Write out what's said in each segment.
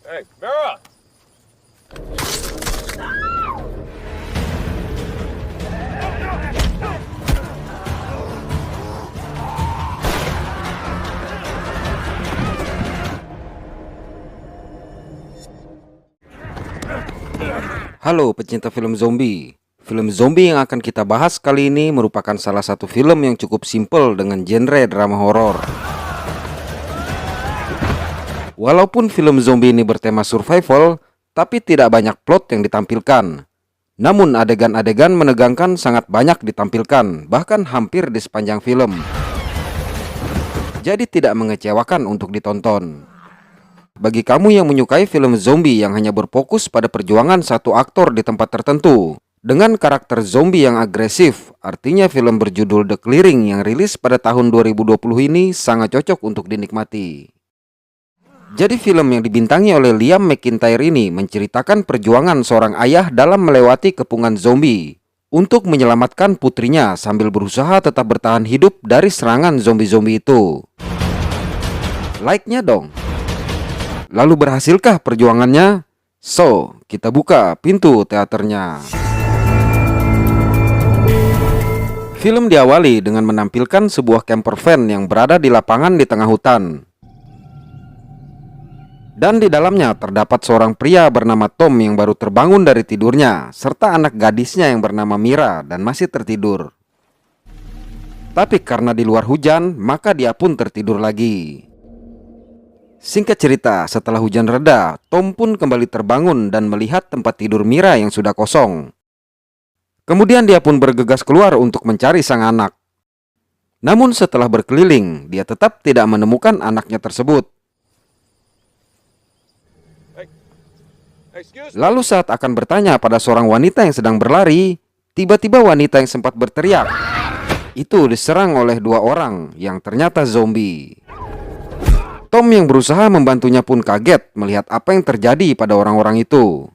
Hey, Vera! Halo pecinta film zombie. Film zombie yang akan kita bahas kali ini merupakan salah satu film yang cukup simpel dengan genre drama horor. Walaupun film zombie ini bertema survival, tapi tidak banyak plot yang ditampilkan. Namun adegan-adegan menegangkan sangat banyak ditampilkan, bahkan hampir di sepanjang film. Jadi tidak mengecewakan untuk ditonton. Bagi kamu yang menyukai film zombie yang hanya berfokus pada perjuangan satu aktor di tempat tertentu dengan karakter zombie yang agresif, artinya film berjudul The Clearing yang rilis pada tahun 2020 ini sangat cocok untuk dinikmati. Jadi film yang dibintangi oleh Liam McIntyre ini menceritakan perjuangan seorang ayah dalam melewati kepungan zombie untuk menyelamatkan putrinya sambil berusaha tetap bertahan hidup dari serangan zombie-zombie itu. Like-nya dong. Lalu berhasilkah perjuangannya? So, kita buka pintu teaternya. Film diawali dengan menampilkan sebuah camper van yang berada di lapangan di tengah hutan. Dan di dalamnya terdapat seorang pria bernama Tom yang baru terbangun dari tidurnya, serta anak gadisnya yang bernama Mira dan masih tertidur. Tapi karena di luar hujan, maka dia pun tertidur lagi. Singkat cerita, setelah hujan reda, Tom pun kembali terbangun dan melihat tempat tidur Mira yang sudah kosong. Kemudian dia pun bergegas keluar untuk mencari sang anak. Namun setelah berkeliling, dia tetap tidak menemukan anaknya tersebut. Lalu saat akan bertanya pada seorang wanita yang sedang berlari, tiba-tiba wanita yang sempat berteriak itu diserang oleh dua orang yang ternyata zombie. Tom yang berusaha membantunya pun kaget melihat apa yang terjadi pada orang-orang itu.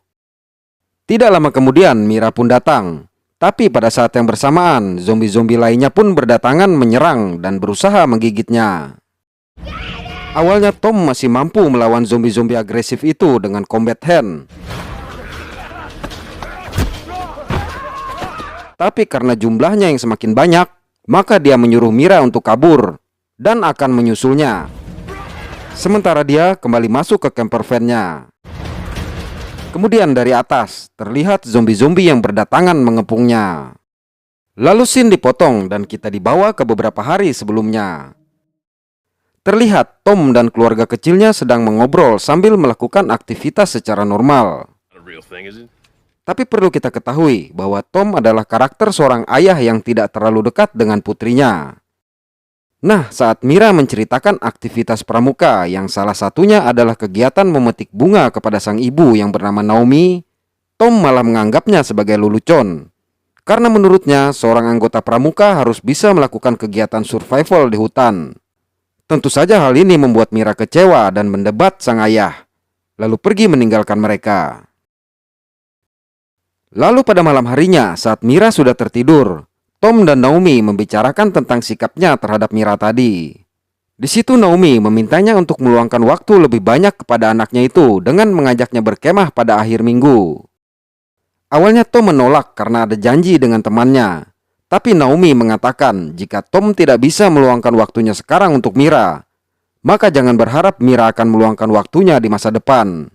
Tidak lama kemudian Mira pun datang. Tapi pada saat yang bersamaan, zombie-zombie lainnya pun berdatangan menyerang dan berusaha menggigitnya. Awalnya Tom masih mampu melawan zombie-zombie agresif itu dengan combat hand. Tapi karena jumlahnya yang semakin banyak, maka dia menyuruh Mira untuk kabur dan akan menyusulnya. Sementara dia kembali masuk ke camper van-nya. Kemudian dari atas terlihat zombie-zombie yang berdatangan mengepungnya. Lalu scene dipotong dan kita dibawa ke beberapa hari sebelumnya. Terlihat Tom dan keluarga kecilnya sedang mengobrol sambil melakukan aktivitas secara normal. Tapi perlu kita ketahui bahwa Tom adalah karakter seorang ayah yang tidak terlalu dekat dengan putrinya. Nah, saat Mira menceritakan aktivitas pramuka yang salah satunya adalah kegiatan memetik bunga kepada sang ibu yang bernama Naomi, Tom malah menganggapnya sebagai lelucon. Karena menurutnya seorang anggota pramuka harus bisa melakukan kegiatan survival di hutan. Tentu saja hal ini membuat Mira kecewa dan mendebat sang ayah, lalu pergi meninggalkan mereka. Lalu pada malam harinya saat Mira sudah tertidur, Tom dan Naomi membicarakan tentang sikapnya terhadap Mira tadi. Di situ Naomi memintanya untuk meluangkan waktu lebih banyak kepada anaknya itu dengan mengajaknya berkemah pada akhir minggu. Awalnya Tom menolak karena ada janji dengan temannya. Tapi Naomi mengatakan jika Tom tidak bisa meluangkan waktunya sekarang untuk Mira, maka jangan berharap Mira akan meluangkan waktunya di masa depan.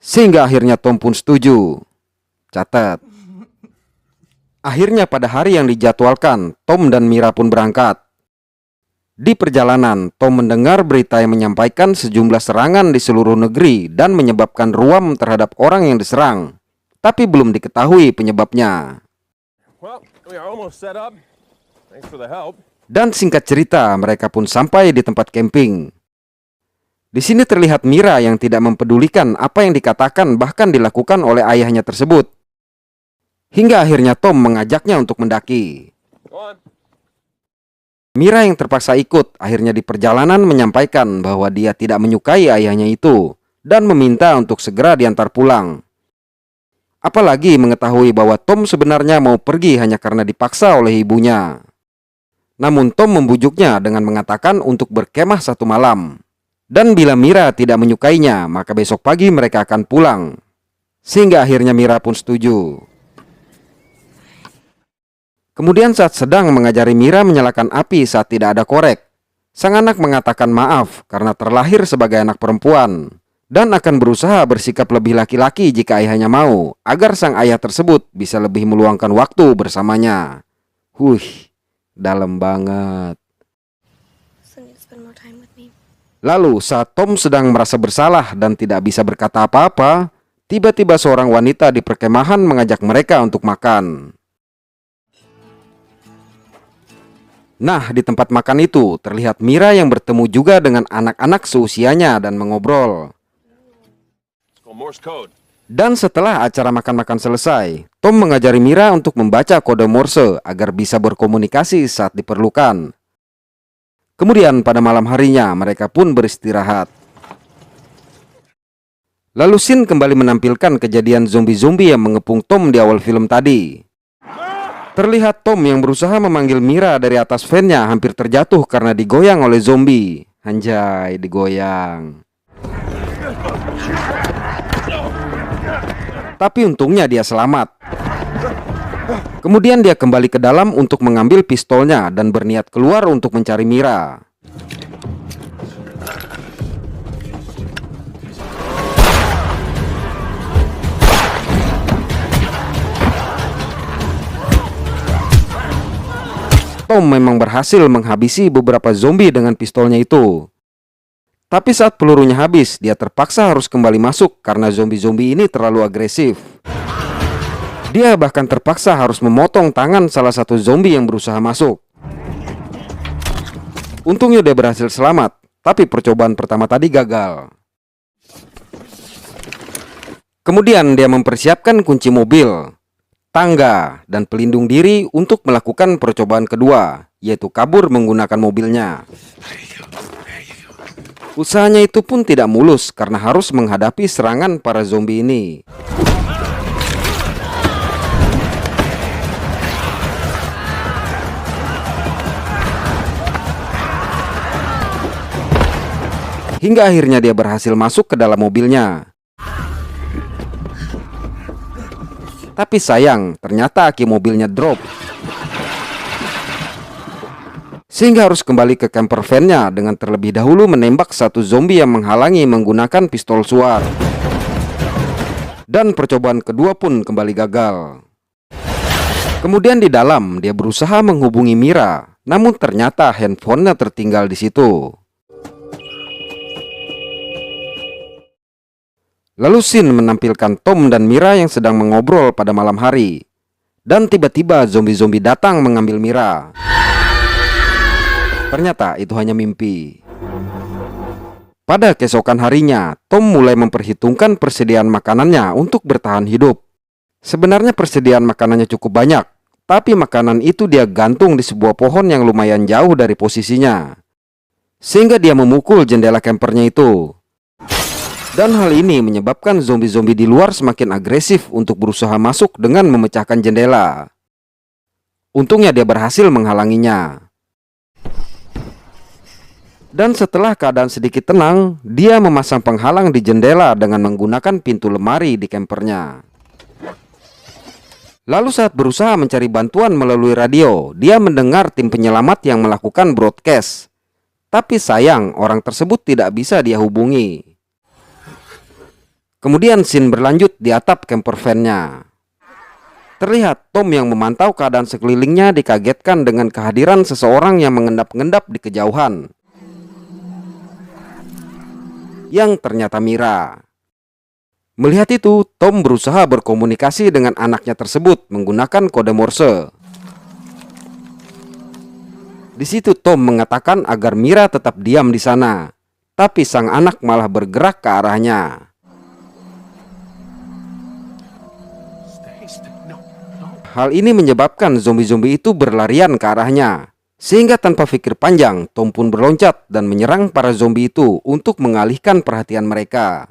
Sehingga akhirnya Tom pun setuju. Catat. Akhirnya pada hari yang dijadwalkan, Tom dan Mira pun berangkat. Di perjalanan, Tom mendengar berita yang menyampaikan sejumlah serangan di seluruh negeri dan menyebabkan ruam terhadap orang yang diserang. Tapi belum diketahui penyebabnya. Dan singkat cerita, mereka pun sampai di tempat camping. Di sini terlihat Mira yang tidak mempedulikan apa yang dikatakan bahkan dilakukan oleh ayahnya tersebut. Hingga akhirnya Tom mengajaknya untuk mendaki. Mira yang terpaksa ikut akhirnya di perjalanan menyampaikan bahwa dia tidak menyukai ayahnya itu dan meminta untuk segera diantar pulang. Apalagi mengetahui bahwa Tom sebenarnya mau pergi hanya karena dipaksa oleh ibunya. Namun Tom membujuknya dengan mengatakan untuk berkemah satu malam. Dan bila Mira tidak menyukainya, maka besok pagi mereka akan pulang. Sehingga akhirnya Mira pun setuju. Kemudian saat sedang mengajari Mira menyalakan api saat tidak ada korek, sang anak mengatakan maaf karena terlahir sebagai anak perempuan dan akan berusaha bersikap lebih laki-laki jika ayahnya mau, agar sang ayah tersebut bisa lebih meluangkan waktu bersamanya. Dalam banget. Lalu saat Tom sedang merasa bersalah dan tidak bisa berkata apa-apa, tiba-tiba seorang wanita di perkemahan mengajak mereka untuk makan. Nah, di tempat makan itu terlihat Mira yang bertemu juga dengan anak-anak seusianya dan mengobrol. Dan setelah acara makan-makan selesai, Tom mengajari Mira untuk membaca kode Morse agar bisa berkomunikasi saat diperlukan. Kemudian pada malam harinya mereka pun beristirahat. Lalu Sin kembali menampilkan kejadian zombie-zombie yang mengepung Tom di awal film tadi. Terlihat Tom yang berusaha memanggil Mira dari atas van-nya hampir terjatuh karena digoyang oleh zombie. Anjay, digoyang. Tapi untungnya dia selamat. Kemudian dia kembali ke dalam untuk mengambil pistolnya dan berniat keluar untuk mencari Mira. Tom memang berhasil menghabisi beberapa zombie dengan pistolnya itu. Tapi saat pelurunya habis, dia terpaksa harus kembali masuk karena zombie-zombie ini terlalu agresif. Dia bahkan terpaksa harus memotong tangan salah satu zombie yang berusaha masuk. Untungnya dia berhasil selamat, tapi percobaan pertama tadi gagal. Kemudian dia mempersiapkan kunci mobil, tangga, dan pelindung diri untuk melakukan percobaan kedua, yaitu kabur menggunakan mobilnya. Usahanya itu pun tidak mulus karena harus menghadapi serangan para zombie ini. Hingga akhirnya dia berhasil masuk ke dalam mobilnya. Tapi sayang, ternyata aki mobilnya drop. Sehingga harus kembali ke camper van-nya dengan terlebih dahulu menembak satu zombie yang menghalangi menggunakan pistol suar. Dan percobaan kedua pun kembali gagal. Kemudian di dalam dia berusaha menghubungi Mira, namun ternyata handphonenya tertinggal di situ. Lalu Sin menampilkan Tom dan Mira yang sedang mengobrol pada malam hari. Dan tiba-tiba zombie-zombie datang mengambil Mira. Ternyata itu hanya mimpi. Pada keesokan harinya, Tom mulai memperhitungkan persediaan makanannya untuk bertahan hidup. Sebenarnya persediaan makanannya cukup banyak, tapi makanan itu dia gantung di sebuah pohon yang lumayan jauh dari posisinya. Sehingga dia memukul jendela campernya itu. Dan hal ini menyebabkan zombie-zombie di luar semakin agresif untuk berusaha masuk dengan memecahkan jendela. Untungnya dia berhasil menghalanginya. Dan setelah keadaan sedikit tenang, dia memasang penghalang di jendela dengan menggunakan pintu lemari di campernya. Lalu saat berusaha mencari bantuan melalui radio, dia mendengar tim penyelamat yang melakukan broadcast. Tapi sayang, orang tersebut tidak bisa dia hubungi. Kemudian scene berlanjut di atap camper van-nya. Terlihat Tom yang memantau keadaan sekelilingnya dikagetkan dengan kehadiran seseorang yang mengendap-endap di kejauhan. Yang ternyata Mira. Melihat itu, Tom berusaha berkomunikasi dengan anaknya tersebut menggunakan kode Morse. Di situ Tom mengatakan agar Mira tetap diam di sana, tapi sang anak malah bergerak ke arahnya. Hal ini menyebabkan zombie-zombie itu berlarian ke arahnya. Sehingga tanpa pikir panjang, Tom pun berloncat dan menyerang para zombie itu untuk mengalihkan perhatian mereka.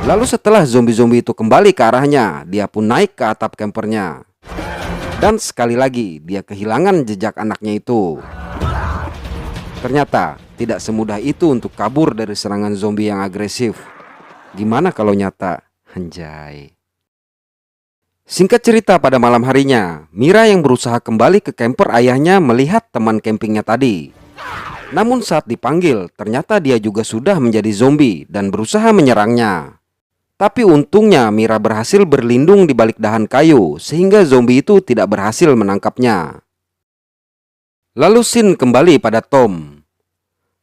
Lalu setelah zombie-zombie itu kembali ke arahnya, dia pun naik ke atap campernya. Dan sekali lagi dia kehilangan jejak anaknya itu. Ternyata tidak semudah itu untuk kabur dari serangan zombie yang agresif. Gimana kalau nyata? Anjay. Singkat cerita, pada malam harinya, Mira yang berusaha kembali ke camper ayahnya melihat teman campingnya tadi. Namun saat dipanggil, ternyata dia juga sudah menjadi zombie dan berusaha menyerangnya. Tapi untungnya Mira berhasil berlindung di balik dahan kayu sehingga zombie itu tidak berhasil menangkapnya. Lalu scene kembali pada Tom.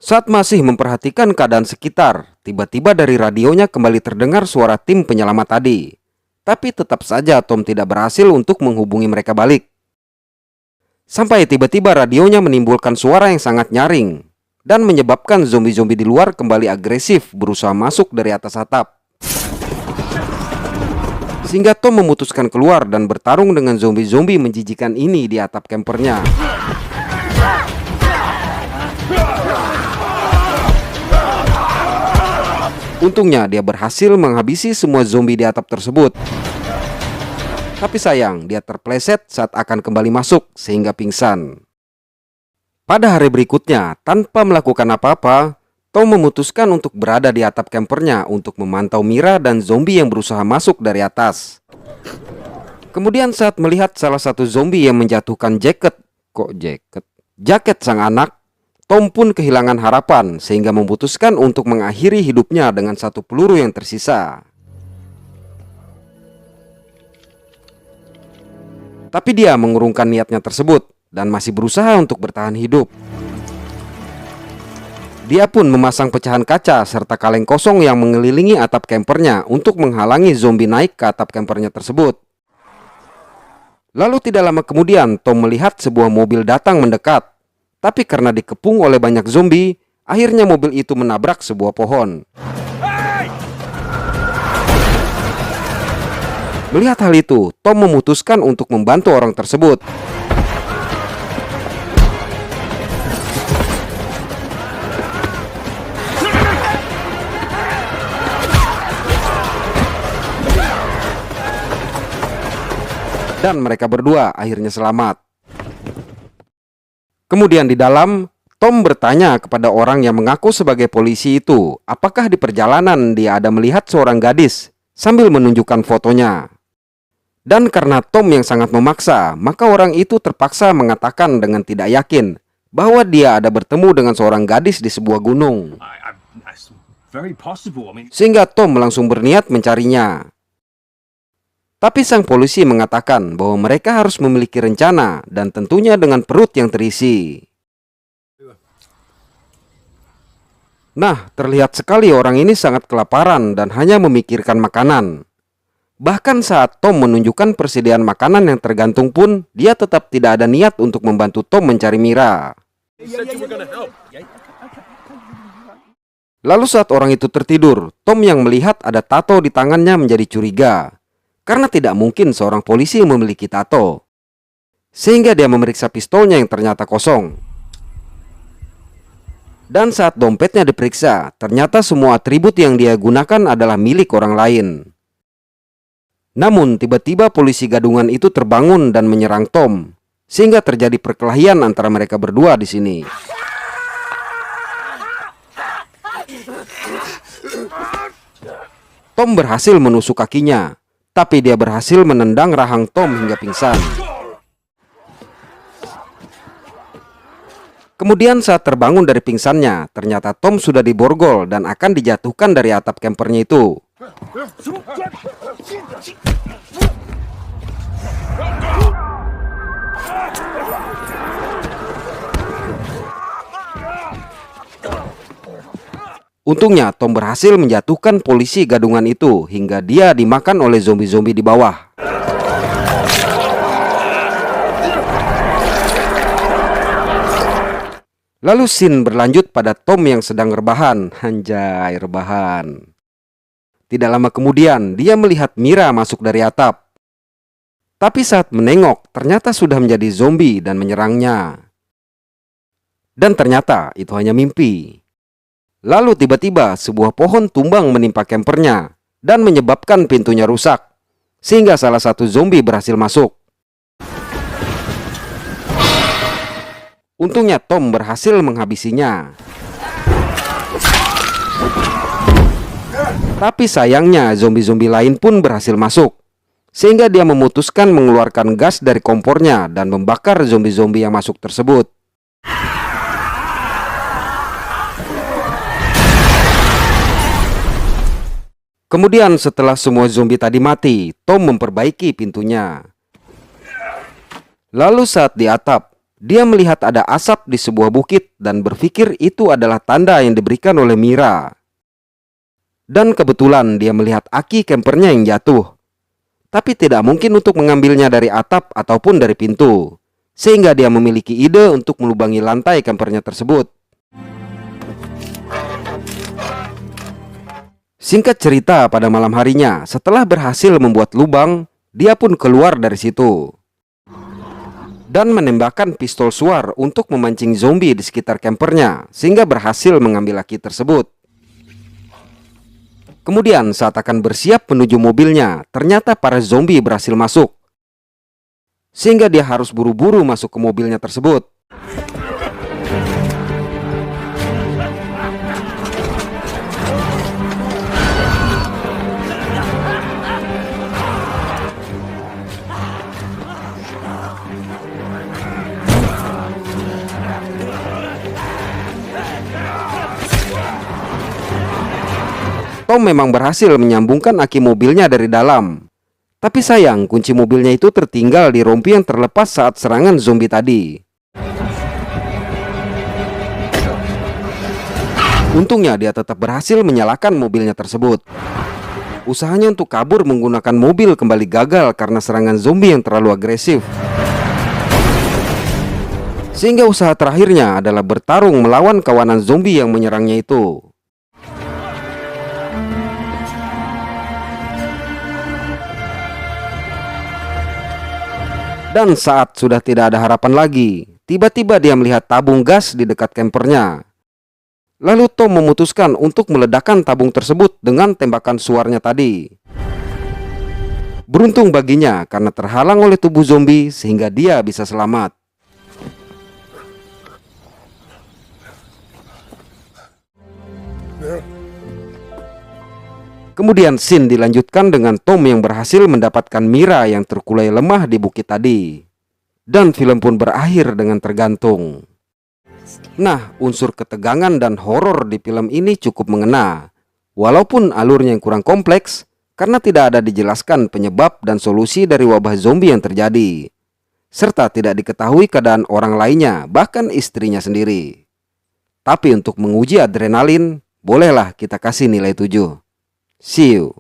Saat masih memperhatikan keadaan sekitar, tiba-tiba dari radionya kembali terdengar suara tim penyelamat tadi. Tapi tetap saja Tom tidak berhasil untuk menghubungi mereka balik. Sampai tiba-tiba radionya menimbulkan suara yang sangat nyaring dan menyebabkan zombie-zombie di luar kembali agresif berusaha masuk dari atas atap. Sehingga Tom memutuskan keluar dan bertarung dengan zombie-zombie menjijikan ini di atap campernya. Untungnya dia berhasil menghabisi semua zombie di atap tersebut. Tapi sayang, dia terpleset saat akan kembali masuk sehingga pingsan. Pada hari berikutnya, tanpa melakukan apa-apa, Tom memutuskan untuk berada di atap campernya untuk memantau Mira dan zombie yang berusaha masuk dari atas. Kemudian saat melihat salah satu zombie yang menjatuhkan jaket sang anak, Tom pun kehilangan harapan sehingga memutuskan untuk mengakhiri hidupnya dengan satu peluru yang tersisa. Tapi dia mengurungkan niatnya tersebut dan masih berusaha untuk bertahan hidup. Dia pun memasang pecahan kaca serta kaleng kosong yang mengelilingi atap campernya untuk menghalangi zombie naik ke atap campernya tersebut. Lalu tidak lama kemudian Tom melihat sebuah mobil datang mendekat. Tapi karena dikepung oleh banyak zombie, akhirnya mobil itu menabrak sebuah pohon. Melihat hal itu, Tom memutuskan untuk membantu orang tersebut. Dan mereka berdua akhirnya selamat. Kemudian di dalam, Tom bertanya kepada orang yang mengaku sebagai polisi itu, apakah di perjalanan dia ada melihat seorang gadis sambil menunjukkan fotonya. Dan karena Tom yang sangat memaksa, maka orang itu terpaksa mengatakan dengan tidak yakin bahwa dia ada bertemu dengan seorang gadis di sebuah gunung. Sehingga Tom langsung berniat mencarinya. Tapi sang polisi mengatakan bahwa mereka harus memiliki rencana dan tentunya dengan perut yang terisi. Nah, terlihat sekali orang ini sangat kelaparan dan hanya memikirkan makanan. Bahkan saat Tom menunjukkan persediaan makanan yang tergantung pun, dia tetap tidak ada niat untuk membantu Tom mencari Mira. Lalu saat orang itu tertidur, Tom yang melihat ada tato di tangannya menjadi curiga. Karena tidak mungkin seorang polisi memiliki tato. Sehingga dia memeriksa pistolnya yang ternyata kosong. Dan saat dompetnya diperiksa, ternyata semua atribut yang dia gunakan adalah milik orang lain. Namun tiba-tiba polisi gadungan itu terbangun dan menyerang Tom. Sehingga terjadi perkelahian antara mereka berdua di sini. Tom berhasil menusuk kakinya. Tapi dia berhasil menendang rahang Tom hingga pingsan. Kemudian saat terbangun dari pingsannya, ternyata Tom sudah diborgol dan akan dijatuhkan dari atap campernya itu. Untungnya Tom berhasil menjatuhkan polisi gadungan itu hingga dia dimakan oleh zombie-zombie di bawah. Lalu scene berlanjut pada Tom yang sedang rebahan. Anjay, rebahan. Tidak lama kemudian dia melihat Mira masuk dari atap. Tapi saat menengok ternyata sudah menjadi zombie dan menyerangnya. Dan ternyata itu hanya mimpi. Lalu tiba-tiba sebuah pohon tumbang menimpa campernya dan menyebabkan pintunya rusak. Sehingga salah satu zombie berhasil masuk. Untungnya Tom berhasil menghabisinya. Tapi sayangnya zombie-zombie lain pun berhasil masuk, sehingga dia memutuskan mengeluarkan gas dari kompornya dan membakar zombie-zombie yang masuk tersebut. Kemudian setelah semua zombie tadi mati, Tom memperbaiki pintunya. Lalu saat di atap, dia melihat ada asap di sebuah bukit dan berpikir itu adalah tanda yang diberikan oleh Mira. Dan kebetulan dia melihat aki campernya yang jatuh. Tapi tidak mungkin untuk mengambilnya dari atap ataupun dari pintu, sehingga dia memiliki ide untuk melubangi lantai campernya tersebut. Singkat cerita, pada malam harinya, setelah berhasil membuat lubang, dia pun keluar dari situ dan menembakkan pistol suar untuk memancing zombie di sekitar campernya, sehingga berhasil mengambil aki tersebut. Kemudian saat akan bersiap menuju mobilnya, ternyata para zombie berhasil masuk, sehingga dia harus buru-buru masuk ke mobilnya tersebut. Tom memang berhasil menyambungkan aki mobilnya dari dalam. Tapi sayang, kunci mobilnya itu tertinggal di rompi yang terlepas saat serangan zombie tadi. Untungnya dia tetap berhasil menyalakan mobilnya tersebut. Usahanya untuk kabur menggunakan mobil kembali gagal karena serangan zombie yang terlalu agresif. Sehingga usaha terakhirnya adalah bertarung melawan kawanan zombie yang menyerangnya itu. Dan saat sudah tidak ada harapan lagi, tiba-tiba dia melihat tabung gas di dekat campernya. Lalu Tom memutuskan untuk meledakkan tabung tersebut dengan tembakan suarnya tadi. Beruntung baginya karena terhalang oleh tubuh zombie sehingga dia bisa selamat. Kemudian scene dilanjutkan dengan Tom yang berhasil mendapatkan Mira yang terkulai lemah di bukit tadi. Dan film pun berakhir dengan tergantung. Nah, unsur ketegangan dan horor di film ini cukup mengena. Walaupun alurnya yang kurang kompleks, karena tidak ada dijelaskan penyebab dan solusi dari wabah zombie yang terjadi. Serta tidak diketahui keadaan orang lainnya, bahkan istrinya sendiri. Tapi untuk menguji adrenalin, bolehlah kita kasih nilai 7. See you.